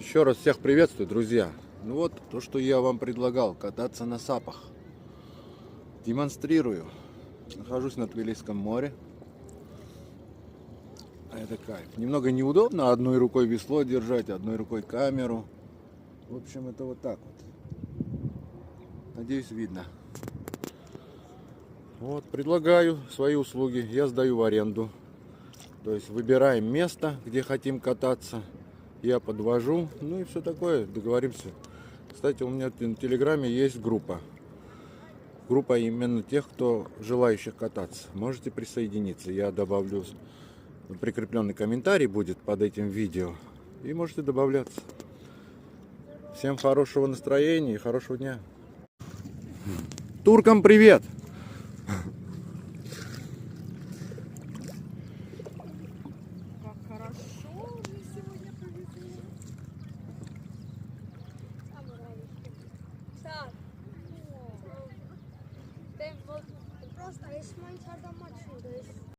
Еще раз всех приветствую, друзья. Ну вот то, что я вам предлагал, кататься на сапах. Демонстрирую. Нахожусь на Тбилисском море. Это кайф. Немного неудобно одной рукой весло держать, одной рукой камеру. В общем, это вот так вот. Надеюсь, видно. Вот, предлагаю свои услуги. Я сдаю в аренду. То есть выбираем место, где хотим кататься. Я подвожу, ну и все такое, договоримся. Кстати, у меня на Телеграме есть группа. Группа именно тех, кто желающих кататься. Можете присоединиться. Я добавлю, прикрепленный комментарий будет под этим видео. И можете добавляться. Всем хорошего настроения и хорошего дня. Туркам привет! Как хорошо мне сегодня повезло. Так. Просто, если мы